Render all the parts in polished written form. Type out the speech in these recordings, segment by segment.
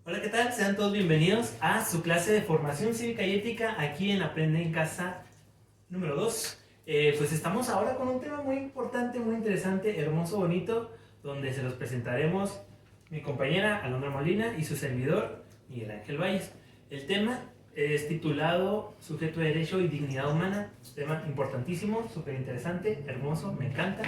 Hola, ¿qué tal? Sean todos bienvenidos a su clase de formación cívica y ética aquí en Aprende en Casa número 2. Pues estamos ahora con un tema muy importante, muy interesante, hermoso, bonito, donde se los presentaremos mi compañera Alondra Molina y su servidor Miguel Ángel Valles. El tema es titulado Sujeto de Derecho y Dignidad Humana, tema importantísimo, súper interesante, hermoso, me encanta.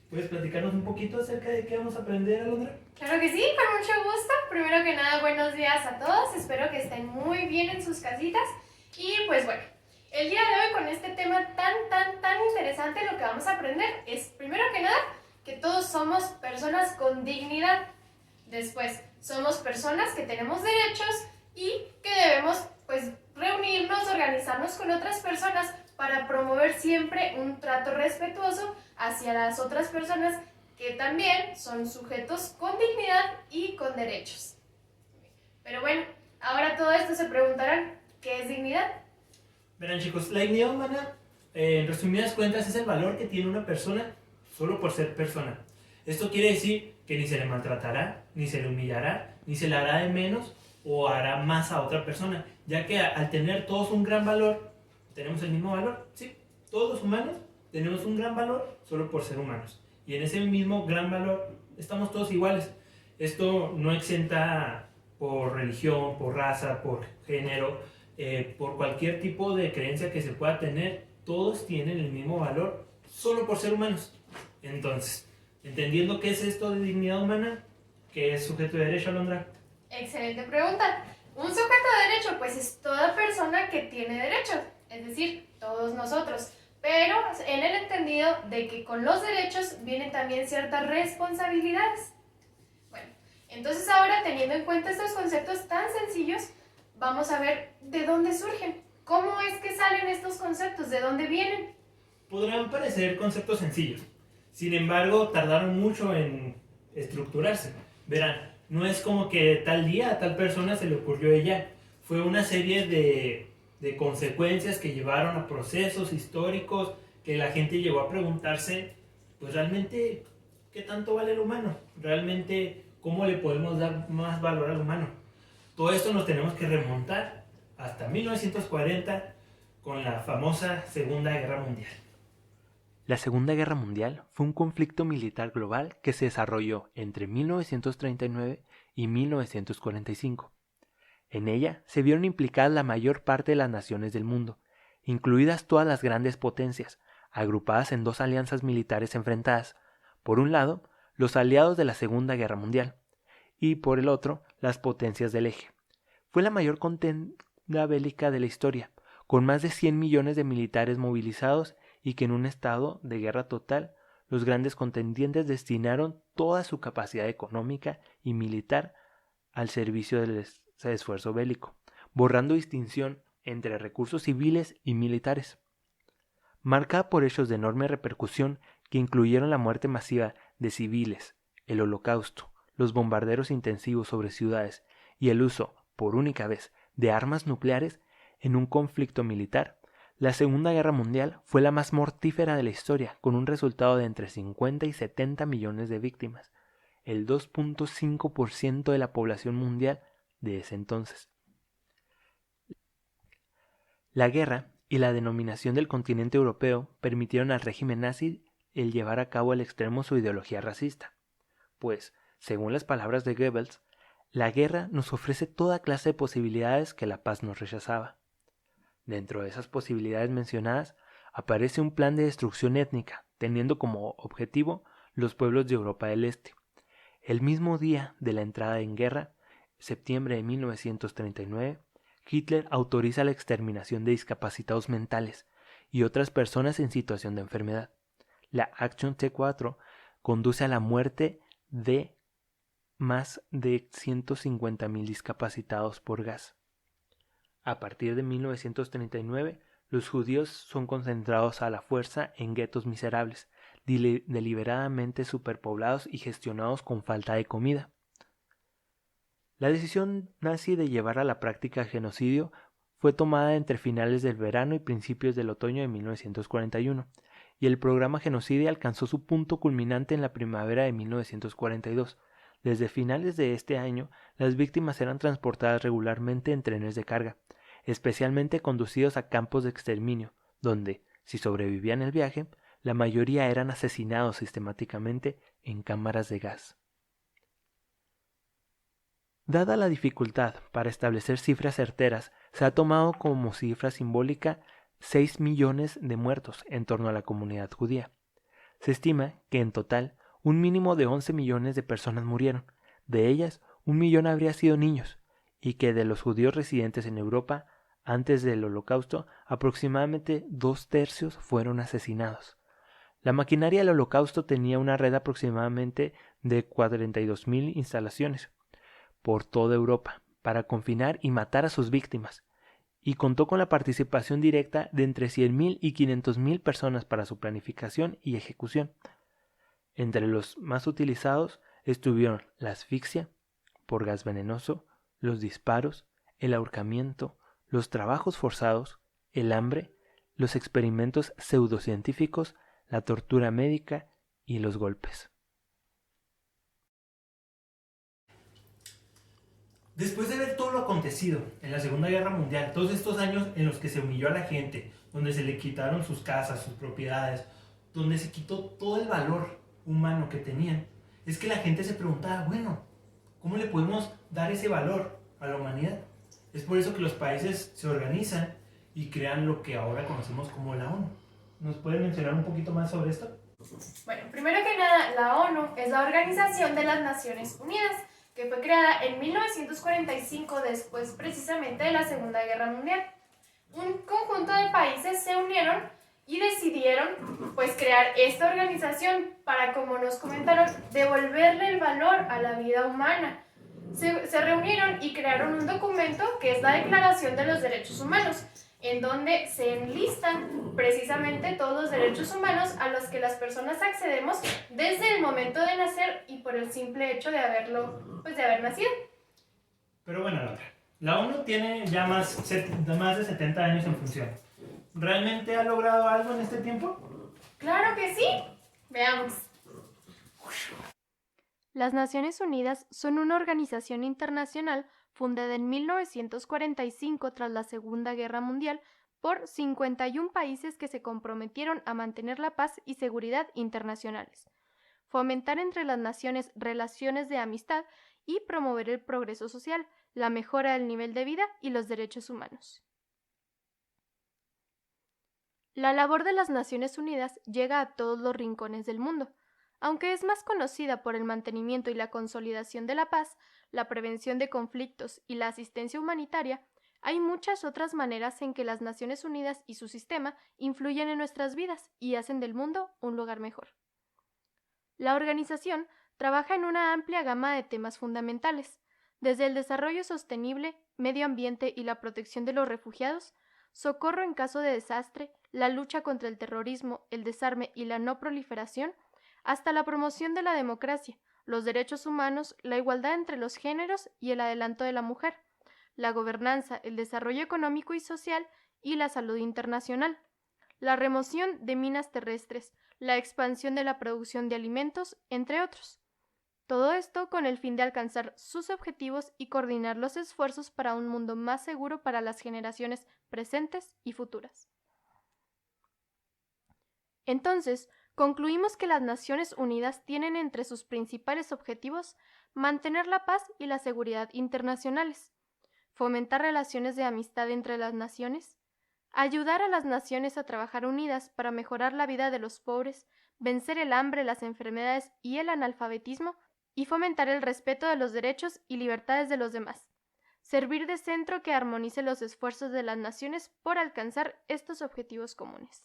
¿Puedes platicarnos un poquito acerca de qué vamos a aprender, Alondra? Claro que sí, con mucho gusto. Primero que nada, buenos días a todos. Espero que estén muy bien en sus casitas. Y pues bueno, el día de hoy con este tema tan interesante lo que vamos a aprender es, primero que nada, que todos somos personas con dignidad. Después, somos personas que tenemos derechos y que debemos pues reunirnos, organizarnos con otras personas para promover siempre un trato respetuoso hacia las otras personas que también son sujetos con dignidad y con derechos. Pero bueno, ahora todo esto se preguntarán, ¿qué es dignidad? Verán, chicos, la dignidad humana, en resumidas cuentas, es el valor que tiene una persona solo por ser persona. Esto quiere decir que ni se le maltratará, ni se le humillará, ni se le hará de menos o hará más a otra persona, ya que al tener todos un gran valor, tenemos el mismo valor, ¿sí? Todos los humanos tenemos un gran valor solo por ser humanos. Y en ese mismo gran valor estamos todos iguales. Esto no exenta por religión, por raza, por género, por cualquier tipo de creencia que se pueda tener, todos tienen el mismo valor solo por ser humanos. Entonces, entendiendo qué es esto de dignidad humana, ¿qué es sujeto de derecho, Alondra? Excelente pregunta. Un sujeto de derecho pues es toda persona que tiene derechos, es decir, todos nosotros, pero en el entendido de que con los derechos vienen también ciertas responsabilidades. Bueno, entonces ahora teniendo en cuenta estos conceptos tan sencillos, vamos a ver de dónde surgen. ¿Cómo es que salen estos conceptos? ¿De dónde vienen? Podrán parecer conceptos sencillos, sin embargo, tardaron mucho en estructurarse. Verán, no es como que tal día a tal persona se le ocurrió ella. Fue una serie de consecuencias que llevaron a procesos históricos que la gente llegó a preguntarse, pues realmente, ¿qué tanto vale el humano? Realmente, ¿cómo le podemos dar más valor al humano? Todo esto nos tenemos que remontar hasta 1940 con la famosa Segunda Guerra Mundial. La Segunda Guerra Mundial fue un conflicto militar global que se desarrolló entre 1939 y 1945. En ella se vieron implicadas la mayor parte de las naciones del mundo, incluidas todas las grandes potencias, agrupadas en dos alianzas militares enfrentadas. Por un lado, los aliados de la Segunda Guerra Mundial, y por el otro, las potencias del eje. Fue la mayor contienda bélica de la historia, con más de 100 millones de militares movilizados y que en un estado de guerra total, los grandes contendientes destinaron toda su capacidad económica y militar al servicio del esfuerzo bélico, borrando distinción entre recursos civiles y militares. Marcada por hechos de enorme repercusión que incluyeron la muerte masiva de civiles, el holocausto, los bombarderos intensivos sobre ciudades y el uso, por única vez, de armas nucleares en un conflicto militar, la Segunda Guerra Mundial fue la más mortífera de la historia, con un resultado de entre 50 y 70 millones de víctimas, el 2.5% de la población mundial de ese entonces. La guerra y la denominación del continente europeo permitieron al régimen nazi el llevar a cabo al extremo su ideología racista, pues, según las palabras de Goebbels, la guerra nos ofrece toda clase de posibilidades que la paz nos rechazaba. Dentro de esas posibilidades mencionadas, aparece un plan de destrucción étnica, teniendo como objetivo los pueblos de Europa del Este. El mismo día de la entrada en guerra, septiembre de 1939, Hitler autoriza la exterminación de discapacitados mentales y otras personas en situación de enfermedad. La Acción T4 conduce a la muerte de más de 150.000 discapacitados por gas. A partir de 1939, los judíos son concentrados a la fuerza en guetos miserables, deliberadamente superpoblados y gestionados con falta de comida. La decisión nazi de llevar a la práctica el genocidio fue tomada entre finales del verano y principios del otoño de 1941, y el programa genocidio alcanzó su punto culminante en la primavera de 1942, Desde finales de este año, las víctimas eran transportadas regularmente en trenes de carga, especialmente conducidos a campos de exterminio, donde, si sobrevivían el viaje, la mayoría eran asesinados sistemáticamente en cámaras de gas. Dada la dificultad para establecer cifras certeras, se ha tomado como cifra simbólica 6 millones de muertos en torno a la comunidad judía. Se estima que en total un mínimo de 11 millones de personas murieron, de ellas 1 millón habría sido niños, y que de los judíos residentes en Europa antes del Holocausto, aproximadamente 2/3 fueron asesinados. La maquinaria del Holocausto tenía una red aproximadamente de 42.000 instalaciones por toda Europa para confinar y matar a sus víctimas, y contó con la participación directa de entre 100.000 y 500.000 personas para su planificación y ejecución. Entre los más utilizados estuvieron la asfixia por gas venenoso, los disparos, el ahorcamiento, los trabajos forzados, el hambre, los experimentos pseudocientíficos, la tortura médica y los golpes. Después de ver todo lo acontecido en la Segunda Guerra Mundial, todos estos años en los que se humilló a la gente, donde se le quitaron sus casas, sus propiedades, donde se quitó todo el valor humano que tenían, es que la gente se preguntaba, bueno, ¿cómo le podemos dar ese valor a la humanidad? Es por eso que los países se organizan y crean lo que ahora conocemos como la ONU. ¿Nos pueden mencionar un poquito más sobre esto? Bueno, primero que nada, la ONU es la Organización de las Naciones Unidas, que fue creada en 1945, después precisamente de la Segunda Guerra Mundial. Un conjunto de países se unieron y decidieron pues crear esta organización para, como nos comentaron, devolverle el valor a la vida humana. Se reunieron y crearon un documento que es la Declaración de los Derechos Humanos, en donde se enlistan precisamente todos los derechos humanos a los que las personas accedemos desde el momento de nacer y por el simple hecho de haber nacido. Pero bueno, la ONU tiene ya más de 70 años en función. ¿Realmente ha logrado algo en este tiempo? ¡Claro que sí! Veamos. Las Naciones Unidas son una organización internacional fundada en 1945 tras la Segunda Guerra Mundial por 51 países que se comprometieron a mantener la paz y seguridad internacionales, fomentar entre las naciones relaciones de amistad y promover el progreso social, la mejora del nivel de vida y los derechos humanos. La labor de las Naciones Unidas llega a todos los rincones del mundo. Aunque es más conocida por el mantenimiento y la consolidación de la paz, la prevención de conflictos y la asistencia humanitaria, hay muchas otras maneras en que las Naciones Unidas y su sistema influyen en nuestras vidas y hacen del mundo un lugar mejor. La organización trabaja en una amplia gama de temas fundamentales, desde el desarrollo sostenible, medio ambiente y la protección de los refugiados, socorro en caso de desastre, la lucha contra el terrorismo, el desarme y la no proliferación, hasta la promoción de la democracia, los derechos humanos, la igualdad entre los géneros y el adelanto de la mujer, la gobernanza, el desarrollo económico y social y la salud internacional, la remoción de minas terrestres, la expansión de la producción de alimentos, entre otros. Todo esto con el fin de alcanzar sus objetivos y coordinar los esfuerzos para un mundo más seguro para las generaciones presentes y futuras. Entonces, concluimos que las Naciones Unidas tienen entre sus principales objetivos mantener la paz y la seguridad internacionales, fomentar relaciones de amistad entre las naciones, ayudar a las naciones a trabajar unidas para mejorar la vida de los pobres, vencer el hambre, las enfermedades y el analfabetismo, y fomentar el respeto de los derechos y libertades de los demás, servir de centro que armonice los esfuerzos de las naciones por alcanzar estos objetivos comunes.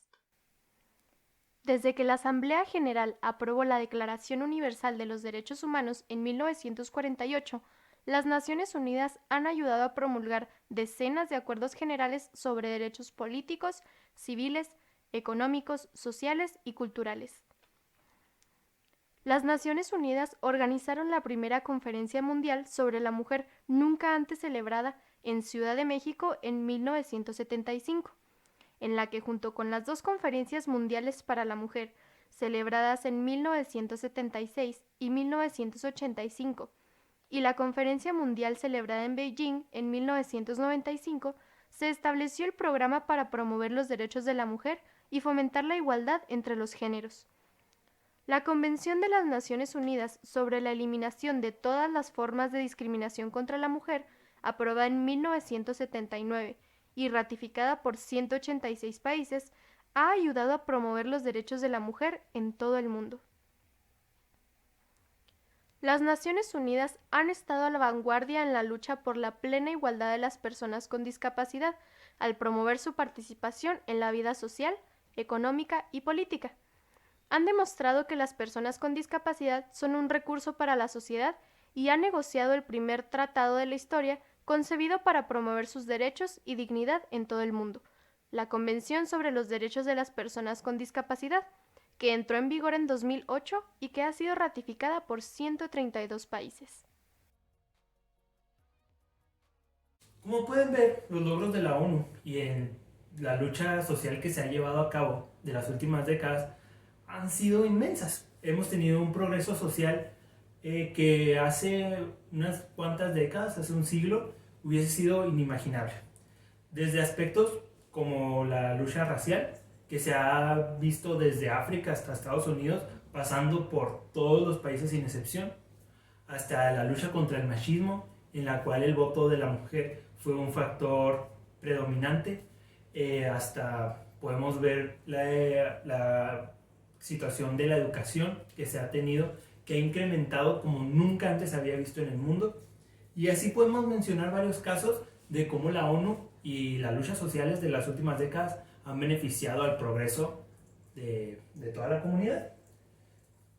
Desde que la Asamblea General aprobó la Declaración Universal de los Derechos Humanos en 1948, las Naciones Unidas han ayudado a promulgar decenas de acuerdos generales sobre derechos políticos, civiles, económicos, sociales y culturales. Las Naciones Unidas organizaron la primera Conferencia Mundial sobre la Mujer nunca antes celebrada en Ciudad de México en 1975. En la que junto con las dos conferencias mundiales para la mujer, celebradas en 1976 y 1985, y la Conferencia Mundial celebrada en Beijing en 1995, se estableció el programa para promover los derechos de la mujer y fomentar la igualdad entre los géneros. La Convención de las Naciones Unidas sobre la eliminación de todas las formas de discriminación contra la mujer, aprobada en 1979 y ratificada por 186 países, ha ayudado a promover los derechos de la mujer en todo el mundo. Las Naciones Unidas han estado a la vanguardia en la lucha por la plena igualdad de las personas con discapacidad, al promover su participación en la vida social, económica y política. Han demostrado que las personas con discapacidad son un recurso para la sociedad y han negociado el primer tratado de la historia concebido para promover sus derechos y dignidad en todo el mundo, la Convención sobre los Derechos de las Personas con Discapacidad, que entró en vigor en 2008 y que ha sido ratificada por 132 países. Como pueden ver, los logros de la ONU y en la lucha social que se ha llevado a cabo de las últimas décadas han sido inmensas. Hemos tenido un progreso social que hace unas cuantas décadas, hace un siglo, hubiese sido inimaginable. Desde aspectos como la lucha racial, que se ha visto desde África hasta Estados Unidos, pasando por todos los países sin excepción, hasta la lucha contra el machismo, en la cual el voto de la mujer fue un factor predominante, hasta podemos ver la situación de la educación que se ha tenido, que ha incrementado como nunca antes había visto en el mundo. Y así podemos mencionar varios casos de cómo la ONU y las luchas sociales de las últimas décadas han beneficiado al progreso de toda la comunidad.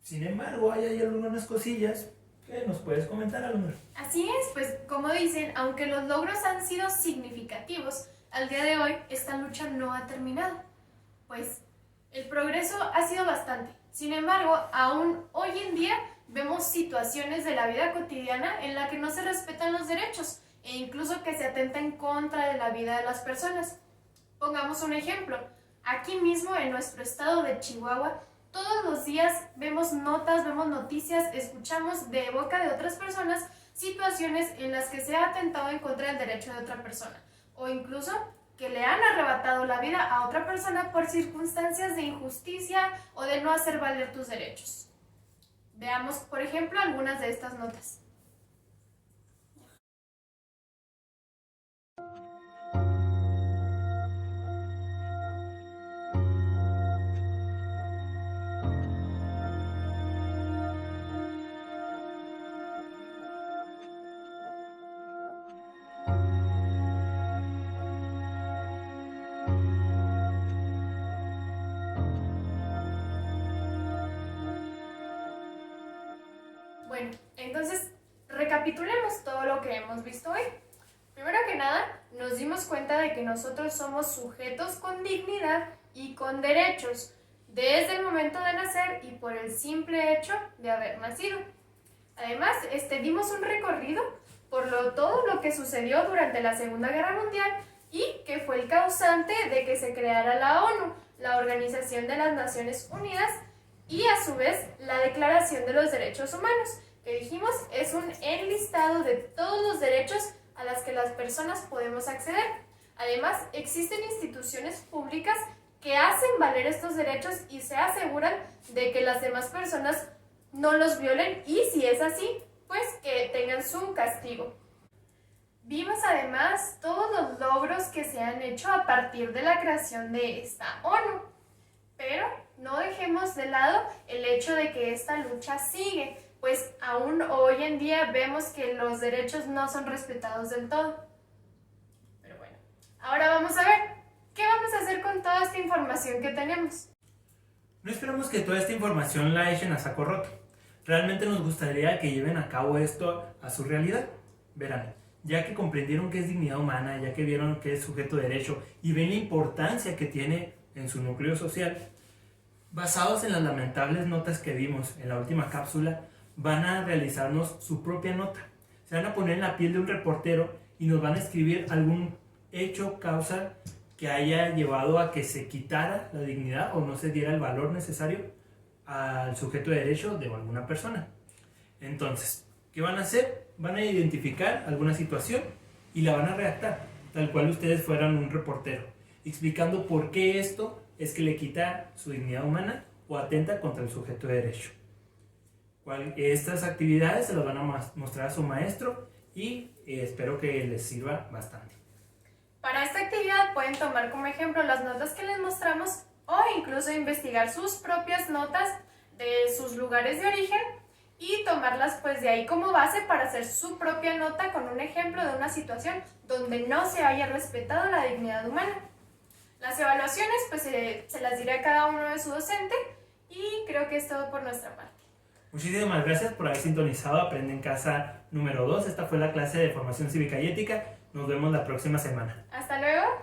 Sin embargo, hay algunas cosillas que nos puedes comentar, Alondra. Así es, pues como dicen, aunque los logros han sido significativos, al día de hoy esta lucha no ha terminado. Pues el progreso ha sido bastante. Sin embargo, aún hoy en día vemos situaciones de la vida cotidiana en la que no se respetan los derechos e incluso que se atenta en contra de la vida de las personas. Pongamos un ejemplo. Aquí mismo en nuestro estado de Chihuahua, todos los días vemos notas, vemos noticias, escuchamos de boca de otras personas situaciones en las que se ha atentado en contra del derecho de otra persona o incluso que le han arrebatado la vida a otra persona por circunstancias de injusticia o de no hacer valer tus derechos. Veamos, por ejemplo, algunas de estas notas. Bueno, entonces recapitulemos todo lo que hemos visto hoy. Primero que nada, nos dimos cuenta de que nosotros somos sujetos con dignidad y con derechos desde el momento de nacer y por el simple hecho de haber nacido. Además, dimos un recorrido por todo lo que sucedió durante la Segunda Guerra Mundial y que fue el causante de que se creara la ONU, la Organización de las Naciones Unidas, y a su vez la Declaración de los Derechos Humanos, que dijimos es un enlistado de todos los derechos a los que las personas podemos acceder. Además, existen instituciones públicas que hacen valer estos derechos y se aseguran de que las demás personas no los violen y, si es así, pues que tengan su castigo. Vimos además todos los logros que se han hecho a partir de la creación de esta ONU, pero no dejemos de lado el hecho de que esta lucha sigue, pues aún hoy en día vemos que los derechos no son respetados del todo. Pero bueno, ahora vamos a ver, ¿qué vamos a hacer con toda esta información que tenemos? No esperamos que toda esta información la echen a saco roto. Realmente nos gustaría que lleven a cabo esto a su realidad. Verán, ya que comprendieron qué es dignidad humana, ya que vieron qué es sujeto de derecho y ven la importancia que tiene en su núcleo social, basados en las lamentables notas que vimos en la última cápsula, van a realizarnos su propia nota. Se van a poner en la piel de un reportero y nos van a escribir algún hecho, causa que haya llevado a que se quitara la dignidad o no se diera el valor necesario al sujeto de derecho de alguna persona. Entonces, ¿Qué van a hacer? Van a identificar alguna situación y la van a redactar, tal cual ustedes fueran un reportero, explicando por qué esto es que le quita su dignidad humana o atenta contra el sujeto de derecho. Estas actividades se las van a mostrar a su maestro y espero que les sirva bastante. Para esta actividad pueden tomar como ejemplo las notas que les mostramos o incluso investigar sus propias notas de sus lugares de origen y tomarlas pues de ahí como base para hacer su propia nota con un ejemplo de una situación donde no se haya respetado la dignidad humana. Las evaluaciones pues se las diré a cada uno de su docente y creo que es todo por nuestra parte. Muchísimas gracias por haber sintonizado Aprende en Casa número 2. Esta fue la clase de formación cívica y ética. Nos vemos la próxima semana. Hasta luego.